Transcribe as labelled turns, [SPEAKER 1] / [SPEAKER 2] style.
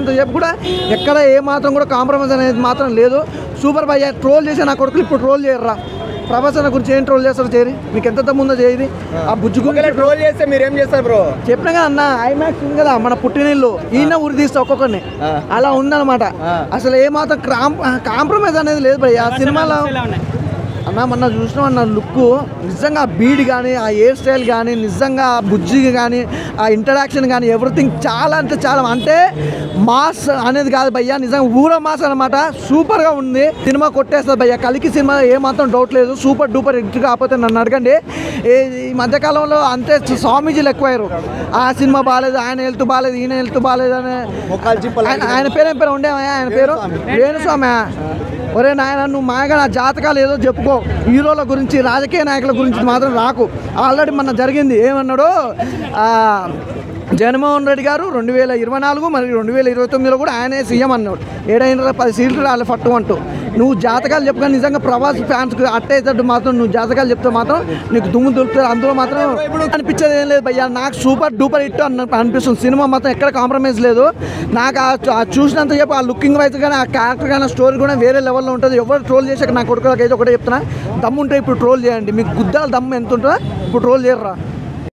[SPEAKER 1] చేసినంత చెప్పు కూడా ఎక్కడ ఏ మాత్రం కూడా కాంప్రమైజ్ అనేది మాత్రం లేదు. సూపర్ భయ్యా. ట్రోల్ చేసే నా కొడుకులు ఇప్పుడు ట్రోల్ చేయర్రా. ప్రభాస్ అన్న గురించి ఏం ట్రోల్ చేస్తారు చేయరు, మీకు ఎంత ముందో చేయది. ఆ బుజ్జుకు
[SPEAKER 2] ట్రోల్ చేస్తే మీరు ఏం చేస్తారు బ్రో?
[SPEAKER 1] చెప్పినా కదా అన్న, ఐమాక్స్ ఉంది కదా మన పుట్టినిల్లు, ఈయన ఉరి తీస్తే ఒక్కొక్కరిని అలా ఉందన్నమాట. అసలు ఏ మాత్రం కాంప్రమైజ్ అనేది లేదు భయ్యా ఆ సినిమాలో. అన్న మొన్న చూసినాం అన్న లుక్ నిజంగా, బీడ్ కానీ ఆ హెయిర్ స్టైల్ కానీ నిజంగా ఆ బుజ్జి కానీ ఆ ఇంటరాక్షన్ కానీ ఎవ్రీథింగ్ చాలా అంటే చాలా, అంటే మాస్ అనేది కాదు భయ్యా, నిజంగా ఊర మాస్ అనమాట. సూపర్గా ఉంది సినిమా, కొట్టేస్తుంది భయ్యా. కలికి సినిమా ఏమాత్రం డౌట్ లేదు, సూపర్ డూపర్ హిట్. కాకపోతే నన్ను అడగండి, ఈ మధ్యకాలంలో అంతే స్వామీజీలు ఎక్కువయ్యారు. ఆ సినిమా బాగాలేదు, ఆయన హెల్త్ బాగాలేదు, ఈయన హెల్త్ బాగాలేదు అని. ఆయన పేరు ఏం పేరు ఉండే, ఆయన పేరు రేణుస్వామి. ఒరే నాయన, నువ్వు మాయగా నా జాతకాలు ఏదో చెప్పుకో, హీరోల గురించి రాజకీయ నాయకుల గురించి మాత్రం రాకు. ఆల్రెడీ మొన్న జరిగింది, ఏమన్నాడు జగన్మోహన్ రెడ్డి గారు 2024 మరియు 2029లో కూడా ఆయనే సీఎం అన్నాడు. ఏడైనా 10 సీట్లు రాలే పట్టు అంటూ. నువ్వు జాతకాలు చెప్పుకొని నిజంగా ప్రభాస్ ఫ్యాన్స్కి అట్టేటట్టు మాత్రం నువ్వు జాతకాలు చెప్తే మాత్రం నీకు దుమ్ము దొరుకుతుంది. అందులో మాత్రం అనిపించేది ఏం లేదు భయ్యా, నాకు సూపర్ డూపర్ హిట్ అనిపిస్తుంది. సినిమా మాత్రం ఎక్కడ కాంప్రమైజ్ లేదు. నాకు చూసినంత చెప్పు ఆ లుకింగ్ వైజ్ కానీ ఆ క్యారెక్టర్ కానీ ఆ స్టోరీ కూడా వేరే లెవెల్లో ఉంటుంది. ఎవరు ట్రోల్ చేసాక నా కొడుకులకి అయితే ఒకటే చెప్తున్నా, దమ్ము ఉంటే ఇప్పుడు ట్రోల్ చేయండి. మీకు గుద్దాల దమ్ము ఎంత ఉంటుందో ఇప్పుడు ట్రోల్ చేయర్రా.